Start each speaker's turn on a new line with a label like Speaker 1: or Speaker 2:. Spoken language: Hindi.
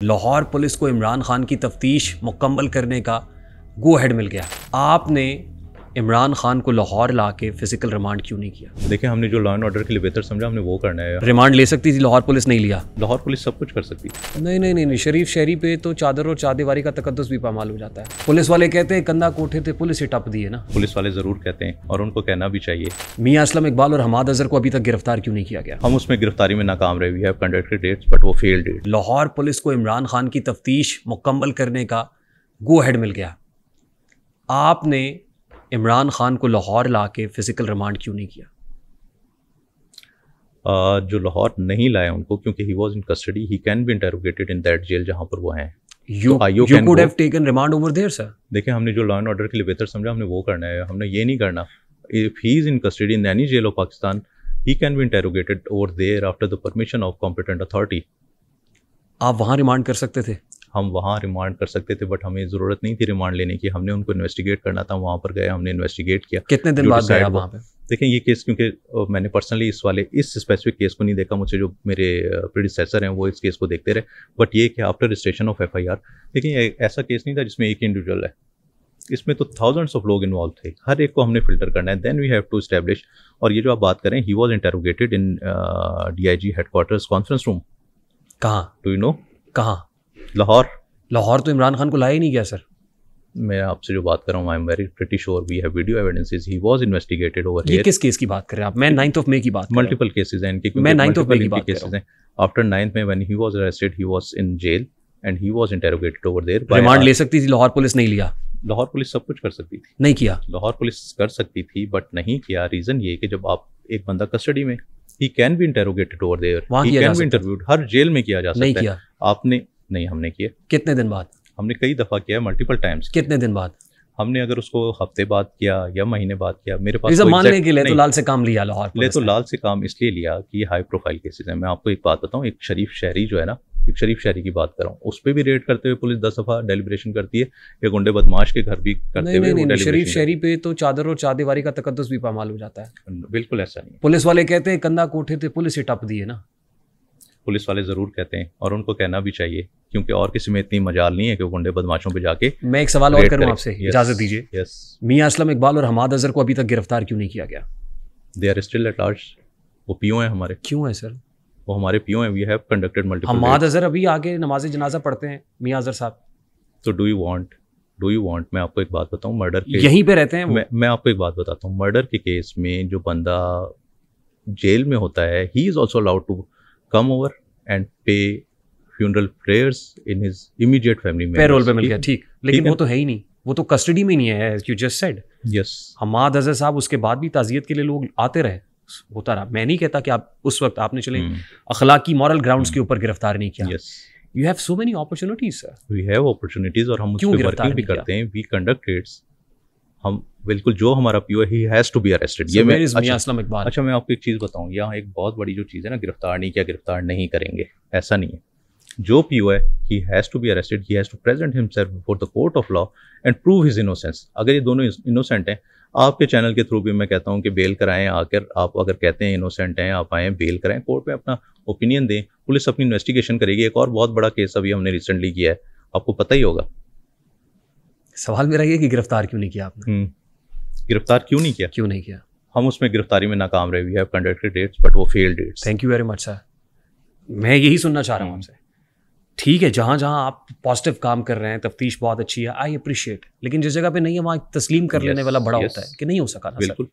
Speaker 1: लाहौर पुलिस को इमरान खान की तफ्तीश मुकम्मल करने का गो हेड मिल गया। आपने इमरान खान को लाहौर लाके फिजिकल रिमांड क्यों नहीं किया?
Speaker 2: देखिए, हमने जो लॉ एंड ऑर्डर के लिए बेहतर समझा हमने वो करना है।
Speaker 1: रिमांड ले सकती थी, लाहौर पुलिस नहीं लिया।
Speaker 2: लाहौर पुलिस सब कुछ कर सकती है।
Speaker 1: नहीं, शरीफ शहरी पे तो चादर और चादीवारी का तकद्दुस भी पामाल हो जाता है। पुलिस वाले कहते हैं कंधा कोठे थे, पुलिस ही टप दिए ना।
Speaker 2: पुलिस वाले जरूर कहते हैं और उनको कहना भी चाहिए।
Speaker 1: मियां असलम इकबाल और हमाद अजहर को अभी तक गिरफ्तार क्यों नहीं किया गया?
Speaker 2: हम उसमें गिरफ्तारी में नाकाम रहे। We have conducted raids but वो फेल्ड इट।
Speaker 1: लाहौर पुलिस को इमरान खान की तफ्तीश मुकम्मल करने का गो हेड मिल गया। आपने इमरान खान को लाहौर लाके फिजिकल रिमांड क्यों नहीं किया?
Speaker 2: जो लाहौर नहीं लाया उनको, क्योंकि he was in custody, he can be interrogated in that jail जहां पर वो हैं।
Speaker 1: You could have taken remand over there, sir.
Speaker 2: देखिए, हमने जो लॉ एंड ऑर्डर के लिए बेहतर समझा हमने वो करना है। हमने ये नहीं करना। If he is in custody in any jail of Pakistan, he can be interrogated over there after the permission of competent authority.
Speaker 1: आप वहाँ रिमांड कर सकते थे।
Speaker 2: हम वहाँ रिमांड कर सकते थे, बट हमें ज़रूरत नहीं थी रिमांड लेने की। हमने उनको इन्वेस्टिगेट करना था। वहाँ पर गए, हमने इन्वेस्टिगेट किया।
Speaker 1: कितने दिन बाद गए वहाँ पे?
Speaker 2: देखें, ये केस, क्योंकि मैंने पर्सनली इस स्पेसिफिक केस को नहीं देखा, मुझसे जो मेरे प्रीडिसेसर हैं वो इस केस को देखते रहे। बट ये कि आफ्टर रजिस्ट्रेशन ऑफ FIR, देखिए ऐसा केस नहीं था जिसमें एक इंडिविजुअल है, इसमें तो थाउजेंड्स ऑफ लोग इन्वॉल्व थे। हर एक को हमने फिल्टर करना है। Then we have to establish. और ये जो आप बात करें, he was interrogated in DIG headquarters conference room.
Speaker 1: कहाँ?
Speaker 2: Do you know?
Speaker 1: कहाँ?
Speaker 2: लाहौर
Speaker 1: तो इमरान खान को लाया ही नहीं गया सर।
Speaker 2: मैं आपसे जो बात कर रहा हूँ, I am very pretty sure we have video evidences. He was investigated over here.
Speaker 1: ये किस केस की बात कर रहे हैं आप? मैं 9th ऑफ मई की बात कर रहा हूं।
Speaker 2: मल्टीपल केसेस हैं इनके।
Speaker 1: मैं 9th ऑफ मई की बात कर रहा हूं।
Speaker 2: आफ्टर 9th में when he was arrested, he was in jail and he was interrogated over there.
Speaker 1: Remand ले सकती थी, लाहौर पुलिस नहीं लिया।
Speaker 2: लाहौर पुलिस सब कुछ कर सकती थी,
Speaker 1: नहीं किया।
Speaker 2: लाहौर पुलिस कर सकती थी बट नहीं किया। रीजन ये कि जब आप एक बंदा कस्टडी में, he can be interrogated over there, he can be interviewed. हर जेल में किया जा सकता है।
Speaker 1: नहीं किया
Speaker 2: आपने? नहीं, हमने किया।
Speaker 1: कितने दिन बाद?
Speaker 2: हमने कई दफा किया, मल्टीपल टाइम्स।
Speaker 1: कितने दिन बाद?
Speaker 2: हमने अगर उसको हफ्ते बाद किया या महीने बाद किया, मेरे पास
Speaker 1: मानने के लिए तो लाल से काम लिया लाहौर
Speaker 2: ले तो लाल से काम इसलिए लिया कि ये हाई प्रोफाइल केसेस हैं। मैं आपको एक बात बताऊं, एक शरीफ शहरी जो है ना, एक शरीफ शहरी की बात कर रहा हूँ, उस पर भी रेड करते हुए पुलिस 10 दफा डेलिब्रेशन करती है। या गुंडे बदमाश के घर भी करते हुए
Speaker 1: नहीं, शरीफ शहरी पे तो चादर और चादीवारी का तकद्दुस भी पामाल हो जाता है।
Speaker 2: बिल्कुल ऐसा नहीं।
Speaker 1: पुलिस वाले कहते हैं कंधा कोठे थे, पुलिस ही टप दिए ना।
Speaker 2: पुलिस वाले जरूर कहते हैं और उनको कहना भी चाहिए, क्योंकि और किसी में इतनी मजाल नहीं है कि गुंडे बदमाशों पे जाके।
Speaker 1: मैं एक सवाल और करूं आपसे, इजाजत दीजिए।
Speaker 2: यस।
Speaker 1: मियां असलम इकबाल और हमाद अजहर को अभी तक गिरफ्तार क्यों नहीं किया गया?
Speaker 2: They are still at large. वो PO हैं हमारे।
Speaker 1: क्यों है सर?
Speaker 2: वो हमारे PO हैं। We have conducted multiple.
Speaker 1: Hammad Azhar अभी आके नमाज जनाजा पढ़ते हैं मियां अजहर साहब।
Speaker 2: तो डू यू वांट मैं आपको एक बात बताऊं, मर्डर के
Speaker 1: यहीं पे रहते हैं।
Speaker 2: मैं आपको एक बात बताता हूँ, मर्डर के केस में जो बंदा जेल में होता है, he is also allowed to come over and pay funeral prayers in his immediate family में।
Speaker 1: पैरोल पे मिल गया, ठीक, लेकिन वो तो है ही नहीं, वो तो कस्टडी में नहीं है, you just said.
Speaker 2: Yes.
Speaker 1: Hammad Azhar साहब उसके बाद भी ताज़ियत के लिए लोग आते रहे, होता रहा। मैं नहीं कहता कि आप उस वक्त आपने चले अखलाकी मॉरल ग्राउंड्स के ऊपर गिरफ्तार नहीं किया।
Speaker 2: Yes.
Speaker 1: You have so many opportunities sir.
Speaker 2: We have opportunities और हम उस पर वर्किंग भी करते हैं। We conduct raids. हम बिल्कुल, जो हमारा PO है, he has to be arrested. ये मैं अच्छा, मैं आपको एक चीज़ बताऊं, यहाँ एक बहुत बड़ी जो चीज़ है ना, गिरफ्तार नहीं किया, गिरफ्तार नहीं करेंगे, ऐसा नहीं है। जो PO है, he has to be arrested, he has to present himself before the court of law and prove his innocence. अगर ये दोनों इनोसेंट हैं, आपके चैनल के थ्रू भी मैं कहता हूँ कि बेल कराएं आकर। आप अगर कहते हैं इनोसेंट हैं, आप आएँ, बेल कराएं, कोर्ट में अपना ओपिनियन दें, पुलिस अपनी इन्वेस्टिगेशन करेगी। एक और बहुत बड़ा केस अभी हमने रिसेंटली किया है, आपको पता ही होगा।
Speaker 1: सवाल मेरा ये कि गिरफ्तार क्यों नहीं किया आपने?
Speaker 2: गिरफ्तार क्यों नहीं किया? हम उसमें गिरफ्तारी में नाकाम रहे। We have conducted raids but वो failed raids.
Speaker 1: Thank you very much sir. मैं यही सुनना चाह रहा हूँ आपसे। ठीक है, जहाँ जहाँ आप पॉजिटिव काम कर रहे हैं, तफ्तीश बहुत अच्छी है, आई अप्रिशिएट, लेकिन जिस जगह पे नहीं है वहाँ तस्लीम कर लेने वाला बड़ा होता है कि नहीं हो सका ना।
Speaker 2: बिल्कुल।